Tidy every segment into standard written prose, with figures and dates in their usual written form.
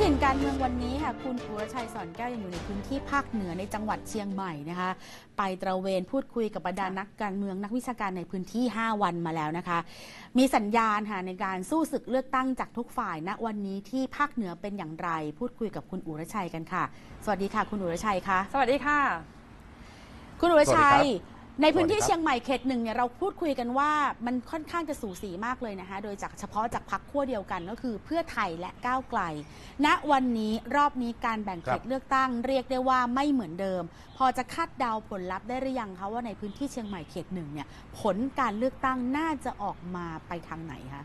ถิ่นการเมืองวันนี้ค่ะคุณอุรชัยสอนแก้วยังอยู่ในพื้นที่ภาคเหนือในจังหวัดเชียงใหม่นะคะไปตระเวนพูดคุยกับบรรดานักการเมืองนักวิชาการในพื้นที่5วันมาแล้วนะคะมีสัญญาณค่ะในการสู้ศึกเลือกตั้งจากทุกฝ่ายณวันนี้ที่ภาคเหนือเป็นอย่างไรพูดคุยกับคุณอุรชัยกันค่ะสวัสดีค่ะคุณอุรชัยค่ะสวัสดีค่ะคุณอุรชัยในพื้นที่เชียงใหม่เขตหนึ่งเนี่ยเราพูดคุยกันว่ามันค่อนข้างจะสูสีมากเลยนะคะโดยเฉพาะจากพรรคขั้วเดียวกันก็คือเพื่อไทยและก้าวไกลณวันนี้รอบนี้การแบ่งเขตเลือกตั้งเรียกได้ว่าไม่เหมือนเดิมพอจะคาดเดาผลลัพธ์ได้หรือยังคะว่าในพื้นที่เชียงใหม่เขตหนึ่งเนี่ยผลการเลือกตั้งน่าจะออกมาไปทางไหนคะ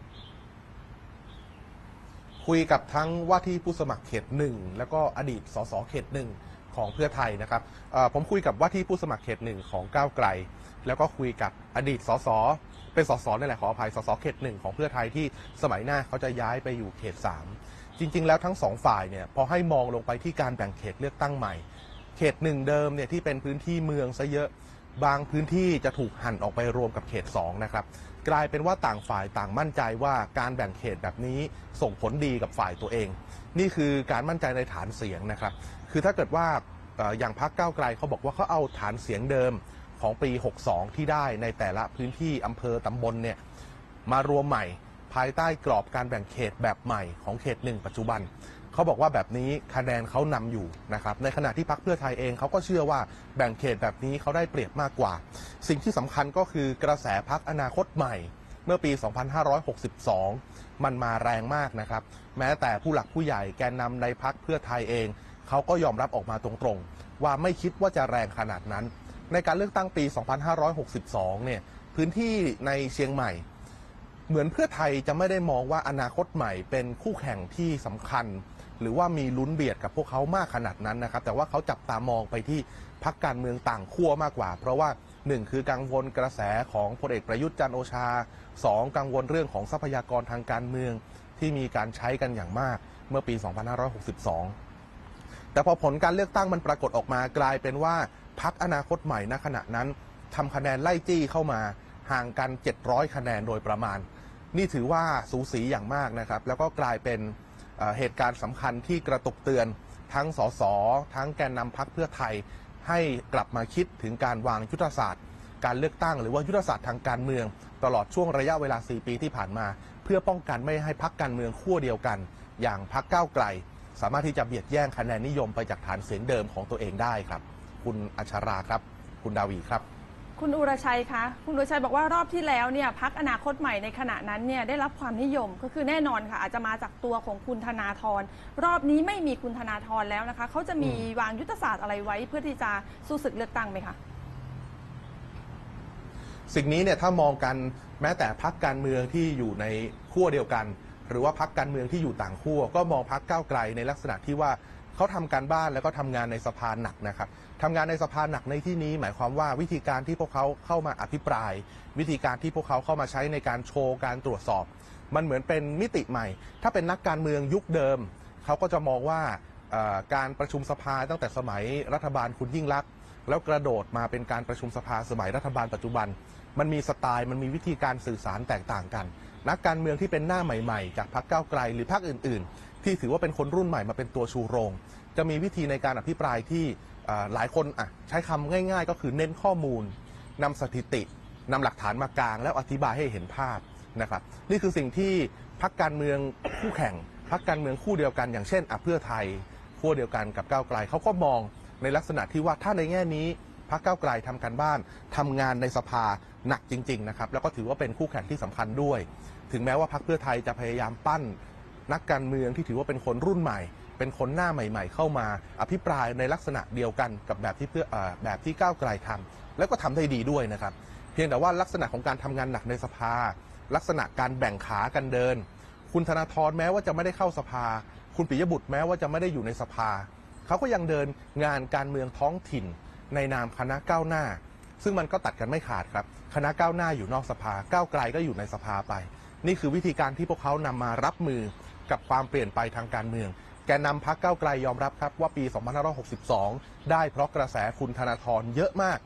คุยกับทั้งว่าที่ผู้สมัครเขตหนึ่งแล้วก็อดีตสสเขตหนึ่งของเพื่อไทยนะครับผมคุยกับว่าที่ผู้สมัครเขตหนึ่งของก้าวไกลแล้วก็คุยกับอดีตสสเป็นสสนี่แหละขออภัยสสเขตหนึ่งของเพื่อไทยที่สมัยหน้าเขาจะย้ายไปอยู่เขต3จริงๆแล้วทั้งสองฝ่ายเนี่ยพอให้มองลงไปที่การแบ่งเขตเลือกตั้งใหม่เขตหนึ่งเดิมเนี่ยที่เป็นพื้นที่เมืองซะเยอะบางพื้นที่จะถูกหั่นออกไปรวมกับเขต2นะครับกลายเป็นว่าต่างฝ่ายต่างมั่นใจว่าการแบ่งเขตแบบนี้ส่งผลดีกับฝ่ายตัวเองนี่คือการมั่นใจในฐานเสียงนะครับคือถ้าเกิดว่าอย่างพรรคก้าวไกลเขาบอกว่าเขาเอาฐานเสียงเดิมของปี62ที่ได้ในแต่ละพื้นที่อำเภอตำบลเนี่ยมารวมใหม่ภายใต้กรอบการแบ่งเขตแบบใหม่ของเขต1ปัจจุบันเขาบอกว่าแบบนี้คะแนนเขานำอยู่นะครับในขณะที่พรรคเพื่อไทยเองเขาก็เชื่อว่าแบ่งเขตแบบนี้เขาได้เปรียบมากกว่าสิ่งที่สำคัญก็คือกระแสพรรคอนาคตใหม่เมื่อปี2562มันมาแรงมากนะครับแม้แต่ผู้หลักผู้ใหญ่แกนนำในพรรคเพื่อไทยเองเขาก็ยอมรับออกมาตรงๆว่าไม่คิดว่าจะแรงขนาดนั้นในการเลือกตั้งปี2562เนี่ยพื้นที่ในเชียงใหม่เหมือนเพื่อไทยจะไม่ได้มองว่าอนาคตใหม่เป็นคู่แข่งที่สำคัญหรือว่ามีลุ้นเบียดกับพวกเขามากขนาดนั้นนะครับแต่ว่าเขาจับตามองไปที่พรรคการเมืองต่างขั้วมากกว่าเพราะว่า1คือกังวลกระแสของพลเอกประยุทธ์จันทร์โอชา2กังวลเรื่องของทรัพยากรทางการเมืองที่มีการใช้กันอย่างมากเมื่อปี2562แต่พอผลการเลือกตั้งมันปรากฏออกมากลายเป็นว่าพรรคอนาคตใหม่ณขณะนั้นทำคะแนนไล่จี้เข้ามาห่างกัน700คะแนนโดยประมาณนี่ถือว่าสูสีอย่างมากนะครับแล้วก็กลายเป็นเหตุการณ์สำคัญที่กระตุกเตือนทั้งสสทั้งแกนนำพรรคเพื่อไทยให้กลับมาคิดถึงการวางยุทธศาสตร์การเลือกตั้งหรือว่ายุทธศาสตร์ทางการเมืองตลอดช่วงระยะเวลา4ปีที่ผ่านมาเพื่อป้องกันไม่ให้พรรคการเมืองขั้วเดียวกันอย่างพรรคก้าวไกลสามารถที่จะเบียดแย่งคะแนนนิยมไปจากฐานเสียงเดิมของตัวเองได้ครับคุณอัชราครับคุณดาวีครับคุณอุรชัยคะคุณอุรชัยบอกว่ารอบที่แล้วเนี่ยพรรคอนาคตใหม่ในขณะนั้นเนี่ยได้รับความนิยมก็คือแน่นอนค่ะอาจจะมาจากตัวของคุณธนาธรรอบนี้ไม่มีคุณธนาธรแล้วนะคะเขาจะมีวางยุทธศาสตร์อะไรไว้เพื่อที่จะสู้ศึกเลือกตั้งไหมคะสิ่งนี้เนี่ยถ้ามองกันแม้แต่พรรคการเมืองที่อยู่ในขั้วเดียวกันหรือว่าพรรคการเมืองที่อยู่ต่างขั้วก็มองพรรคก้าวไกลในลักษณะที่ว่าเขาทำการบ้านแล้วก็ทำงานในสภาหนักนะครับทำงานในสภาหนักในที่นี้หมายความว่าวิธีการที่พวกเขาเข้ามาอภิปรายวิธีการที่พวกเขาเข้ามาใช้ในการโชว์การตรวจสอบมันเหมือนเป็นมิติใหม่ถ้าเป็นนักการเมืองยุคเดิมเขาก็จะมองว่าการประชุมสภาตั้งแต่สมัยรัฐบาลคุณยิ่งลักษณ์แล้วกระโดดมาเป็นการประชุมสภาสมัยรัฐบาลปัจจุบันมันมีสไตล์มันมีวิธีการสื่อสารแตกต่างกันนักการเมืองที่เป็นหน้าใหม่ๆจากพรรคก้าวไกลหรือพรรคอื่นๆที่ถือว่าเป็นคนรุ่นใหม่มาเป็นตัวชูโรงจะมีวิธีในการอภิปรายที่หลายคนใช้คำง่ายๆก็คือเน้นข้อมูลนำสถิตินำหลักฐานมากางแล้วอธิบายให้เห็นภาพนะครับนี่คือสิ่งที่พรรคการเมืองคู่แข่งพรรคการเมืองคู่เดียวกันอย่างเช่นเพื่อไทยคู่เดียวกันกับก้าวไกลเขาก็มองในลักษณะที่ว่าถ้าในแง่นี้พรรคก้าวไกลทำการบ้านทำงานในสภาหนักจริงๆนะครับแล้วก็ถือว่าเป็นคู่แข่งที่สำคัญด้วยถึงแม้ว่าพรรคเพื่อไทยจะพยายามปั้นนักการเมืองที่ถือว่าเป็นคนรุ่นใหม่เป็นคนหน้าใหม่ๆเข้ามาอภิปรายในลักษณะเดียวกันกับแบบที่ก้าวไกลทำแล้วก็ทำได้ดีด้วยนะครับเพียงแต่ว่าลักษณะของการทำงานหนักในสภาลักษณะการแบ่งขากันเดินคุณธนาธรแม้ว่าจะไม่ได้เข้าสภาคุณปิยบุตรแม้ว่าจะไม่ได้อยู่ในสภาเขาก็ยังเดินงานการเมืองท้องถิ่นในนามคณะก้าวหน้าซึ่งมันก็ตัดกันไม่ขาดครับคณะก้าวหน้าอยู่นอกสภาก้าวไกลก็อยู่ในสภาไปนี่คือวิธีการที่พวกเขานำมารับมือกับความเปลี่ยนไปทางการเมืองแกนนำพรรคก้าวไกลยอมรับครับว่าปี2562ได้เพราะกระแสคุณธนาธรเยอะมาก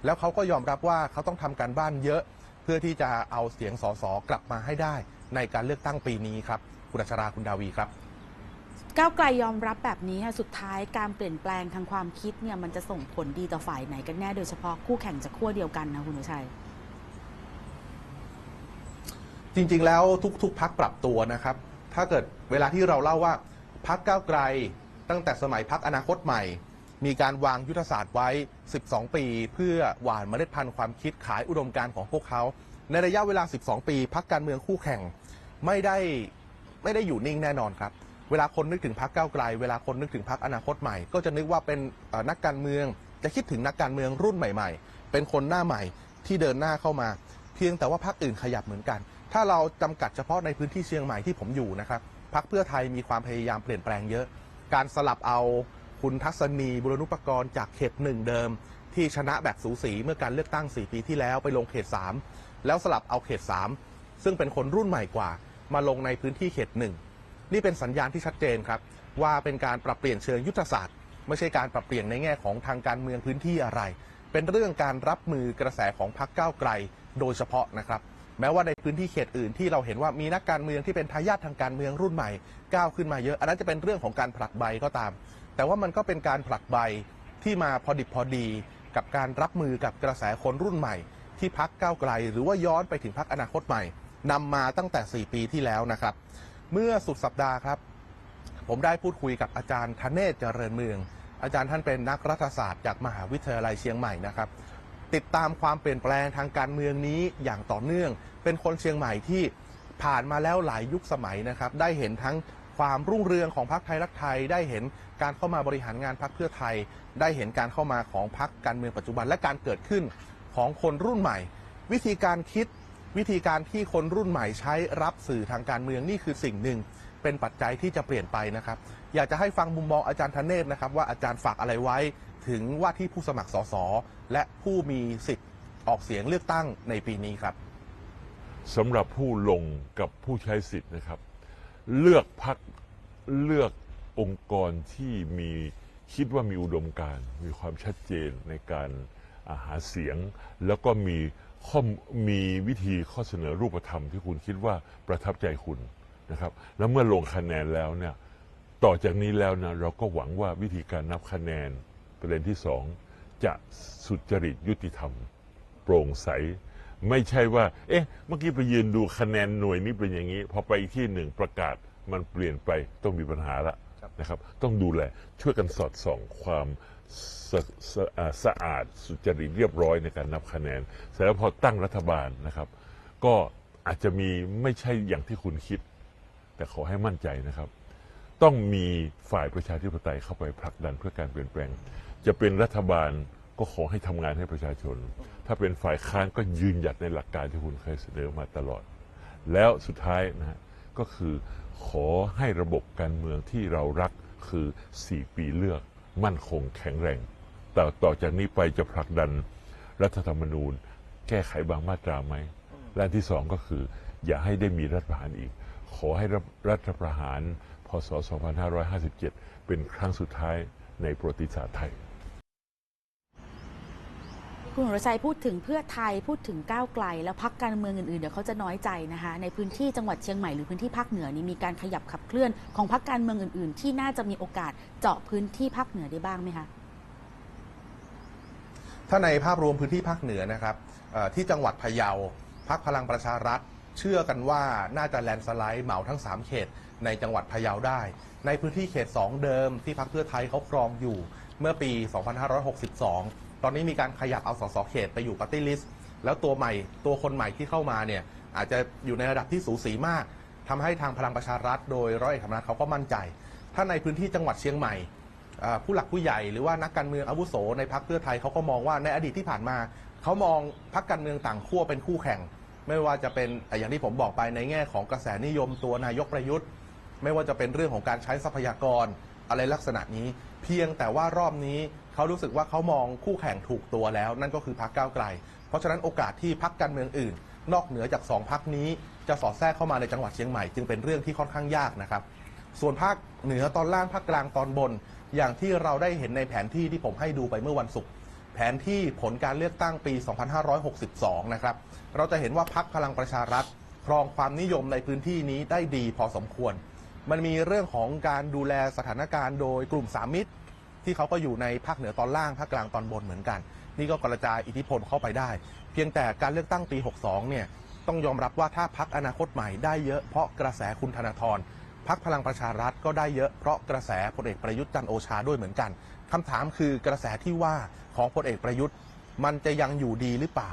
แล้วเขาก็ยอมรับว่าเขาต้องทำการบ้านเยอะเพื่อที่จะเอาเสียงสสกลับมาให้ได้ในการเลือกตั้งปีนี้ครับคุณอัชราคุณดาวีครับ ก้าวไกลยอมรับแบบนี้ค่ะสุดท้ายการเปลี่ยนแปลงทางความคิดเนี่ยมันจะส่งผลดีต่อฝ่ายไหนกันแน่โดยเฉพาะคู่แข่งจากขั้วเดียวกันนะคุณชัย จริงๆแล้วทุกๆพรรคปรับตัวนะครับ ถ้าเกิดเวลาที่เราเล่าว่าพรรคก้าวไกลตั้งแต่สมัยพรรคอนาคตใหม่ มีการวางยุทธศาสตร์ไว้ 12 ปี เพื่อหว่านเมล็ดพันธุ์ความคิดขายอุดมการณ์ของพวกเขาในระยะเวลา 12 ปีพรรคการเมืองคู่แข่งไม่ได้อยู่นิ่งแน่นอนครับเวลาคนนึกถึงพรรคก้าวไกลเวลาคนนึกถึงพรรคอนาคตใหม่ก็จะนึกว่าเป็นนักการเมืองจะคิดถึงนักการเมืองรุ่นใหม่ๆเป็นคนหน้าใหม่ที่เดินหน้าเข้ามาเพียงแต่ว่าพรรคอื่นขยับเหมือนกันถ้าเราจำกัดเฉพาะในพื้นที่เชียงใหม่ที่ผมอยู่นะครับพรรคเพื่อไทยมีความพยายามเปลี่ยนแปลงเยอะการสลับเอาคุณทัศนีบุรณุปกรณ์จากเขต1เดิมที่ชนะแบบสูสีเมื่อการเลือกตั้ง4ปีที่แล้วไปลงเขต3แล้วสลับเอาเขต3ซึ่งเป็นคนรุ่นใหม่กว่ามาลงในพื้นที่เขต1นี่เป็นสัญญาณที่ชัดเจนครับว่าเป็นการปรับเปลี่ยนเชิงยุทธศาสตร์ไม่ใช่การปรับเปลี่ยนในแง่ของทางการเมืองพื้นที่อะไรเป็นเรื่องการรับมือกระแสของพรรคก้าวไกลโดยเฉพาะนะครับแม้ว่าในพื้นที่เขตอื่นที่เราเห็นว่ามีนักการเมืองที่เป็นทายาททางการเมืองรุ่นใหม่ก้าวขึ้นมาเยอะอันนั้นจะเป็นเรื่องของการผลักใบก็ตามแต่ว่ามันก็เป็นการผลักใบที่มาพอดิบพอดีกับการรับมือกับกระแสคนรุ่นใหม่ที่พรรคก้าวไกลหรือว่าย้อนไปถึงพรรคอนาคตใหม่นำมาตั้งแต่4ปีที่แล้วนะครับเมื่อสุดสัปดาห์ครับผมได้พูดคุยกับอาจารย์ธเนศเจริญเมืองอาจารย์ท่านเป็นนักรัฐศาสตร์จากมหาวิทยาลัยเชียงใหม่นะครับติดตามความเปลี่ยนแปลงทางการเมืองนี้อย่างต่อเนื่องเป็นคนเชียงใหม่ที่ผ่านมาแล้วหลายยุคสมัยนะครับได้เห็นทั้งความรุ่งเรืองของพรรคไทยรักไทยได้เห็นการเข้ามาบริหารงานพรรคเพื่อไทยได้เห็นการเข้ามาของพรรคการเมืองปัจจุบันและการเกิดขึ้นของคนรุ่นใหม่วิธีการคิดวิธีการที่คนรุ่นใหม่ใช้รับสื่อทางการเมืองนี่คือสิ่งหนึ่งเป็นปัจจัยที่จะเปลี่ยนไปนะครับอยากจะให้ฟังมุมมองอาจารย์ธเนศนะครับว่าอาจารย์ฝากอะไรไว้ถึงว่าที่ผู้สมัครสสและผู้มีสิทธิ์ออกเสียงเลือกตั้งในปีนี้ครับสำหรับผู้ลงกับผู้ใช้สิทธิ์นะครับเลือกพรรคเลือกองค์กรที่มีคิดว่ามีอุดมการณ์มีความชัดเจนในการหาเสียงแล้วก็มีวิธีข้อเสนอรูปธรรมที่คุณคิดว่าประทับใจคุณนะครับแล้วเมื่อลงคะแนนแล้วเนี่ยต่อจากนี้แล้วนะเราก็หวังว่าวิธีการนับคะแนนประเด็นที่2จะสุจริตยุติธรรมโปร่งใสไม่ใช่ว่าเมื่อกี้ไปยืนดูคะแนนหน่วยนี้เป็นอย่างนี้พอไปอีกที่หนึ่งประกาศมันเปลี่ยนไปต้องมีปัญหาละนะครับต้องดูแลช่วยกันสอดส่องความสะอาดสุจริตเรียบร้อยในการนับคะแนนเสร็จแล้วพอตั้งรัฐบาลนะครับก็อาจจะมีไม่ใช่อย่างที่คุณคิดแต่ขอให้มั่นใจนะครับต้องมีฝ่ายประชาธิปไตยเข้าไปผลักดันเพื่อการเปลี่ยนแปลงจะเป็นรัฐบาลก็ขอให้ทำงานให้ประชาชนถ้าเป็นฝ่ายค้านก็ยืนหยัดในหลักการที่คุณเคยเสนอมาตลอดแล้วสุดท้ายนะฮะก็คือขอให้ระบบการเมืองที่เรารักคือ4ปีเลือกมั่นคงแข็งแรงแต่ต่อจากนี้ไปจะผลักดันรัฐธรรมนูญแก้ไขบางมาตราไหมและที่2ก็คืออย่าให้ได้มีรัฐประหารอีกขอให้รัฐประหารพ.ศ. 2557เป็นครั้งสุดท้ายในประวัติศาสตร์ไทยคุณวรชัยพูดถึงเพื่อไทยพูดถึงก้าวไกลแล้วพรรคการเมืองอื่นๆเดี๋ยวเขาจะน้อยใจนะคะในพื้นที่จังหวัดเชียงใหม่หรือพื้นที่ภาคเหนือนี้มีการขยับขับเคลื่อนของพรรคการเมืองอื่นๆที่น่าจะมีโอกาสเจาะพื้นที่ภาคเหนือได้บ้างไหมคะถ้าในภาพรวมพื้นที่ภาคเหนือนะครับที่จังหวัดพะเยาพรรคพลังประชารัฐเชื่อกันว่าน่าจะแลนสไลด์เหมาทั้ง3เขตในจังหวัดพะเยาได้ในพื้นที่เขต2เดิมที่พรรคเพื่อไทยเขาครองอยู่เมื่อปี 2562ตอนนี้มีการขยับเอาสสเขตไปอยู่ปาร์ตี้ลิสต์แล้วตัวคนใหม่ที่เข้ามาเนี่ยอาจจะอยู่ในระดับที่สูสีมากทำให้ทางพลังประชารัฐโดยร้อยเอกธรรมนัสเขาก็มั่นใจถ้าในพื้นที่จังหวัดเชียงใหม่ผู้หลักผู้ใหญ่หรือว่านักการเมืองอาวุโสในพรรคเพื่อไทยเขาก็มองว่าในอดีตที่ผ่านมาเขามองพรรคการเมืองต่างขั้วเป็นคู่แข่งไม่ว่าจะเป็นอย่างที่ผมบอกไปในแง่ของกระแสนิยมตัวนายกประยุทธ์ไม่ว่าจะเป็นเรื่องของการใช้ทรัพยากรอะไรลักษณะนี้เพียงแต่ว่ารอบนี้เขารู้สึกว่าเขามองคู่แข่งถูกตัวแล้วนั่นก็คือพรรคก้าวไกลเพราะฉะนั้นโอกาสที่พรรคการเมืองอื่นนอกเหนือจาก2พรรคนี้จะสอดแทรกเข้ามาในจังหวัดเชียงใหม่จึงเป็นเรื่องที่ค่อนข้างยากนะครับส่วนภาคเหนือตอนล่างภาคกลางตอนบนอย่างที่เราได้เห็นในแผนที่ที่ผมให้ดูไปเมื่อวันศุกร์แผนที่ผลการเลือกตั้งปี 2562 นะครับเราจะเห็นว่าพรรคพลังประชารัฐครองความนิยมในพื้นที่นี้ได้ดีพอสมควร มันมีเรื่องของการดูแลสถานการณ์โดยกลุ่มสามมิตรที่เขาก็อยู่ในภาคเหนือตอนล่างภาคกลางตอนบนเหมือนกันนี่ก็กระจายอิทธิพลเข้าไปได้เพียงแต่การเลือกตั้งปี 62 เนี่ยต้องยอมรับว่าถ้าพรรคอนาคตใหม่ได้เยอะเพราะกระแสคุณธนาธรพรรคพลังประชารัฐก็ได้เยอะเพราะกระแสพลเอกประยุทธ์จันทร์โอชาด้วยเหมือนกันคำถามคือกระแสที่ว่าของพลเอกประยุทธ์มันจะยังอยู่ดีหรือเปล่า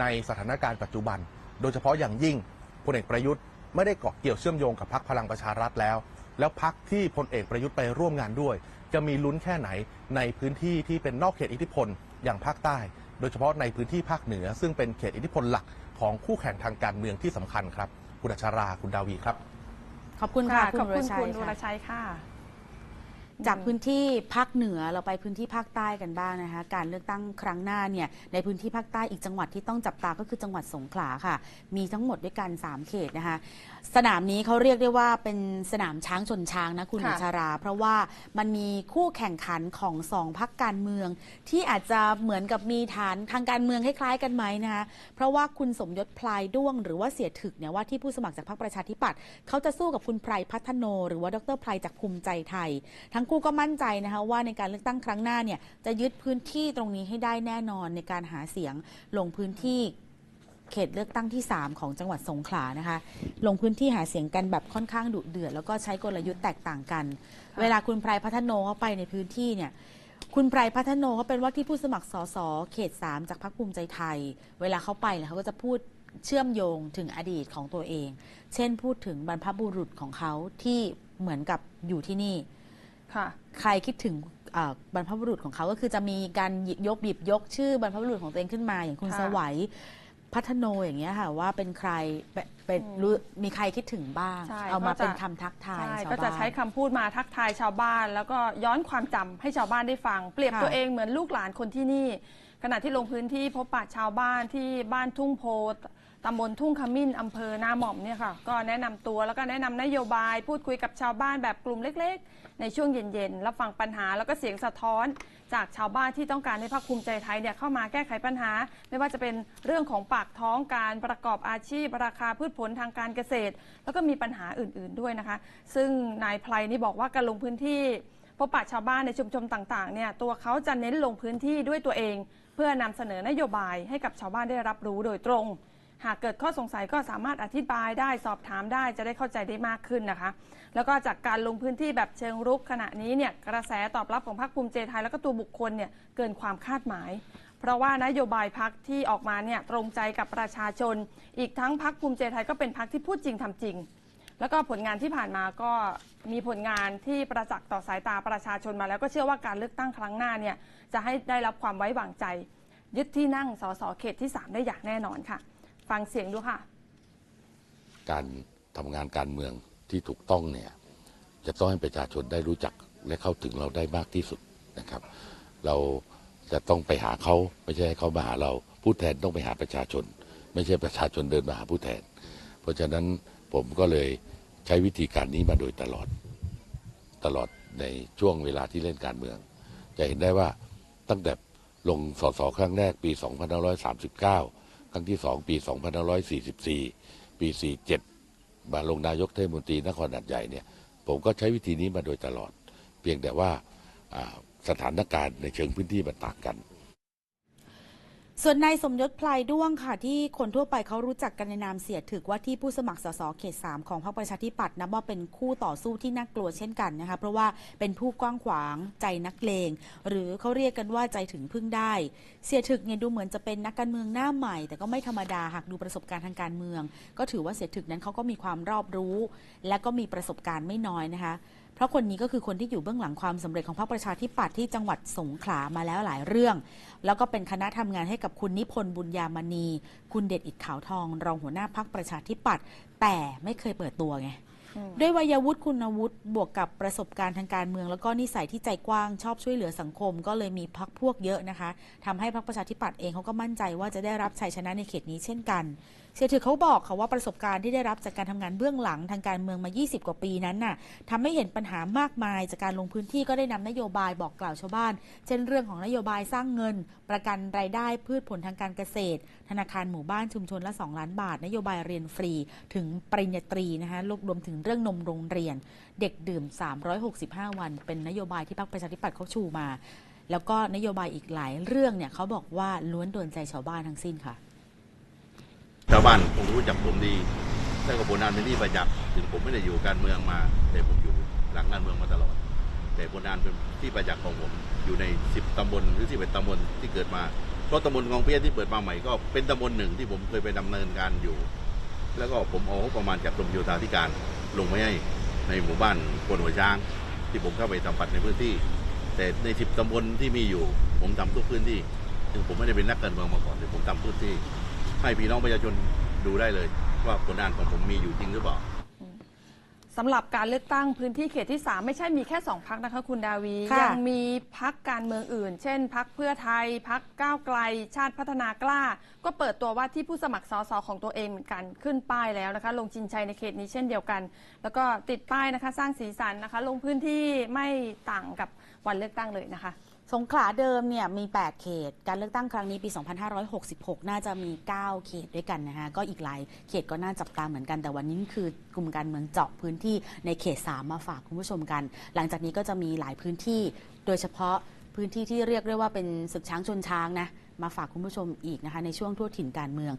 ในสถานการณ์ปัจจุบันโดยเฉพาะอย่างยิ่งพลเอกประยุทธ์ไม่ได้เกาะเกี่ยวเชื่อมโยงกับพรรคพลังประชารัฐแล้วพรรคที่พลเอกประยุทธ์ไปร่วมงานด้วยจะมีลุ้นแค่ไหนในพื้นที่ที่เป็นนอกเขตอิทธิพลอย่างภาคใต้โดยเฉพาะในพื้นที่ภาคเหนือซึ่งเป็นเขตอิทธิพลหลักของคู่แข่งทางการเมืองที่สำคัญครับคุณอัชราคุณดาวีครับขอบคุณค่ะ ขอบคุณ ชัย คุณวร ค่ะ ชัยค่ะ จากพื้นที่ภาคเหนือเราไปพื้นที่ภาคใต้กันบ้างนะคะการเลือกตั้งครั้งหน้าเนี่ยในพื้นที่ภาคใต้อีกจังหวัดที่ต้องจับตาก็คือจังหวัดสงขลาค่ะมีทั้งหมดด้วยกัน3เขตนะคะสนามนี้เขาเรียกได้ว่าเป็นสนามช้างชนช้างนะคุณ ค่ะ อัชราเพราะว่ามันมีคู่แข่งขันของ2พรรคการเมือง ที่อาจจะเหมือนกับมีฐานทางการเมืองคล้ายๆกันไหมนะคะเพราะว่าคุณสมยศพลายด้วงหรือว่าเสียถึกเนี่ยว่าที่ผู้สมัครจากพรรคประชาธิปัตย์เขาจะสู้กับคุณไพรพัฒโนหรือว่าดรไพรจากภูมิใจไทยทั้งคู่ก็มั่นใจนะคะว่าในการเลือกตั้งครั้งหน้าเนี่ยจะยึดพื้นที่ตรงนี้ให้ได้แน่นอนในการหาเสียงลงพื้นที่เขตเลือกตั้งที่3ของจังหวัดสงขลานะคะลงพื้นที่หาเสียงกันแบบค่อนข้างดุเดือดแล้วก็ใช้กลยุทธ์แตกต่างกันเวลาคุณไพรพัฒโนเข้าไปในพื้นที่เนี่ยคุณไพรพัฒโนเขาเป็นว่าที่ผู้สมัครสสเขต3จากพรรคภูมิใจไทยเวลาเขาไปเนี่ยเขาก็จะพูดเชื่อมโยงถึงอดีตของตัวเองเช่นพูดถึงบรรพบุรุษของเขาที่เหมือนกับอยู่ที่นี่ค่ะใครคิดถึงบรรพบุรุษของเขาก็คือจะมีการหยิบยกชื่อบรรพบุรุษของตัวเองขึ้นมาอย่างคุณสวัยพัฒโนอย่างเงี้ยค่ะว่าเป็นใครเป็นรู้มีใครคิดถึงบ้าง ใช่ เอามา ก็จะ เป็นคำทักทาย ใช่ ชาว ก็จะ บ้าน ใช้คำพูดมาทักทายชาวบ้าน แล้วก็ย้อนความจำให้ชาวบ้านได้ฟัง เปรียบ ค่ะ ตัวเองเหมือนลูกหลานคนที่นี่ ขณะที่ลงพื้นที่พบปะชาวบ้านที่บ้านทุ่งโพตำบลทุ่งขมิ้นอำเภอนาหม่อมเนี่ยค่ะก็แนะนำตัวแล้วก็แนะนำนโยบาย พูดคุยกับชาวบ้านแบบกลุ่มเล็กๆ ในช่วงเย็นๆรับฟังปัญหาแล้วก็เสียงสะท้อนจากชาวบ้านที่ต้องการให้พรรคภูมิใจไทยเนี่ยเข้ามาแก้ไขปัญหา ไม่ว่าจะเป็นเรื่องของปากท้องการประกอบอาชีพราคาพืชผลทางการเกษตร แล้วก็มีปัญหาอื่นๆด้วยนะคะ ซึ่งนายไพรนี่บอกว่าการลงพื้นที่พบปะชาวบ้านในชุมชนต่างๆเนี่ยตัวเขาจะเน้นลงพื้นที่ด้วยตัวเอง เพื่อนำเสนอนโยบายให้กับชาวบ้านได้รับรู้โดยตรง หากเกิดข้อสงสัยก็สามารถอธิบายได้สอบถามได้จะได้เข้าใจได้มากขึ้นนะคะแล้วก็จากการลงพื้นที่แบบเชิงรุกขณะนี้เนี่ยกระแสตอบรับของพรรคภูมิใจไทยแล้วก็ตัวบุคคลเนี่ยเกินความคาดหมาย เพราะว่านโยบายพรรคที่ออกมาเนี่ยตรงใจกับประชาชนอีกทั้งพรรคภูมิใจไทยก็เป็นพรรคที่พูดจริงทำจริงแล้วก็ผลงานที่ผ่านมาก็มีผลงานที่ประจักษ์ต่อสายตาประชาชนมาแล้วก็เชื่อว่าการเลือกตั้งครั้งหน้าเนี่ยจะให้ได้รับความไว้วางใจยึดที่นั่งสสเขตที่3ได้อย่างแน่นอนค่ะฟังเสียงดูค่ะการทำงานการเมืองที่ถูกต้องเนี่ยจะต้องให้ประชาชนได้รู้จักและเข้าถึงเราได้มากที่สุดนะครับเราจะต้องไปหาเขาไม่ใช่ให้เขามาหาเราผู้แทนต้องไปหาประชาชนไม่ใช่ประชาชนเดินมาหาผู้แทนเพราะฉะนั้นผมก็เลยใช้วิธีการนี้มาโดยตลอดในช่วงเวลาที่เล่นการเมืองจะเห็นได้ว่าตั้งแต่ลงสสครั้งแรกปี 2539 ครั้งที่ 2 ปี 2544 ปี 47 มาลงนายกเทศมนตรีนครหัดใหญ่เนี่ยผมก็ใช้วิธีนี้มาโดยตลอดเพียงแต่ว่าสถานการณ์ในเชิงพื้นที่มันต่างกันส่วนนายสมยศพลายด้วงค่ะที่คนทั่วไปเขารู้จักกันในนามเสียถึกว่าที่ผู้สมัครสสเขต3ของพรรคประชาธิปัตย์นับว่าเป็นคู่ต่อสู้ที่น่ากลัวเช่นกันนะคะเพราะว่าเป็นผู้กว้างขวางใจนักเลงหรือเขาเรียกกันว่าใจถึงพึ่งได้เสียถึกเนี่ยดูเหมือนจะเป็นนักการเมืองหน้าใหม่แต่ก็ไม่ธรรมดาหากดูประสบการณ์ทางการเมืองก็ถือว่าเสียถึกนั้นเขาก็มีความรอบรู้และก็มีประสบการณ์ไม่น้อยนะคะเพราะคนนี้ก็คือคนที่อยู่เบื้องหลังความสำเร็จของพรรคประชาธิปัตย์ที่จังหวัดสงขลามาแล้วหลายเรื่องแล้วก็เป็นคณะทำงานให้กับคุณนิพนธ์บุญญามณีคุณเดชอิฐขาวทองรองหัวหน้าพรรคประชาธิปัตย์แต่ไม่เคยเปิดตัวไงด้วยวัยวุฒิคุณวุฒิบวกกับประสบการณ์ทางการเมืองแล้วก็นิสัยที่ใจกว้างชอบช่วยเหลือสังคมก็เลยมีพรรคพวกเยอะนะคะทำให้พรรคประชาธิปัตย์เองเขาก็มั่นใจว่าจะได้รับชัยชนะในเขตนี้เช่นกัน เสียถือเขาบอกค่ะว่าประสบการณ์ที่ได้รับจากการทำงานเบื้องหลังทางการเมืองมา 20 กว่าปีนั้นน่ะทำให้เห็นปัญหามากมายจากการลงพื้นที่ก็ได้นำนโยบายบอกกล่าวชาวบ้านเช่นเรื่องของนโยบายสร้างเงินประกันรายได้พืชผลทางการเกษตรธนาคารหมู่บ้านชุมชนละ2 ล้านบาทนโยบายเรียนฟรีถึงปริญญาตรีนะคะรวมถึงเรื่องนมโรงเรียนเด็กดื่ม365 วันเป็นนโยบายที่พรรคประชาธิปัตย์เขาชูมาแล้วก็นโยบายอีกหลายเรื่องเนี่ยเขาบอกว่าล้วนโดนใจชาวบ้านทั้งสิ้นค่ะชาวบ้านคงรู้จักผมดีและก็ผลงานเป็นที่ประจักษ์ถึงผมไม่ได้อยู่การเมืองมาแต่ผมอยู่หลังการเมืองมาตลอดแต่ผลงานเป็นที่ประจักษ์ของผมอยู่ใน10 ตำบลหรือ11 ตำบลที่เกิดมาเพราะตำบลคลองเปี๊ยะที่เปิดมาใหม่ก็เป็นตำบลหนึ่งที่ผมเคยไปดำเนินการอยู่แล้วก็ผมเอาประมาณจากกรมโยธาธิการลงมาให้ในหมู่บ้านโพนหัวช้างที่ผมเข้าไปสัมผัสในพื้นที่แต่ใน10 ตำบลที่มีอยู่ผมทำทุกพื้นที่ถึงผมไม่ได้เป็นนักการเมืองมาก่อนแต่ผมทำพื้นที่ให้พี่น้องประชาชนดูได้เลยว่าผลงานของผมมีอยู่จริงหรือเปล่าสำหรับการเลือกตั้งพื้นที่เขตที่ 3ไม่ใช่มีแค่2 พรรคนะคะคุณดาวียังมีพรรคการเมืองอื่นเช่นพรรคเพื่อไทยพรรคก้าวไกลชาติพัฒนากล้าก็เปิดตัวว่าที่ผู้สมัครสสของตัวเองเหมือนกันขึ้นป้ายแล้วนะคะลงชิงชัยในเขตนี้เช่นเดียวกันแล้วก็ติดป้ายนะคะสร้างสีสันนะคะลงพื้นที่ไม่ต่างกับวันเลือกตั้งเลยนะคะสงขลาเดิมเนี่ยมี8 เขตการเลือกตั้งครั้งนี้ปี 2566 น่าจะมี 9 เขตด้วยกันนะคะก็อีกหลายเขตก็น่าจับตาเหมือนกันแต่วันนี้คือกลุ่มการเมืองเจาะพื้นที่ในเขต 3มาฝากคุณผู้ชมกันหลังจากนี้ก็จะมีหลายพื้นที่โดยเฉพาะพื้นที่ที่เรียกได้ว่าเป็นศึกช้างชนช้างนะมาฝากคุณผู้ชมอีกนะคะในช่วงทั่วถิ่นการเมือง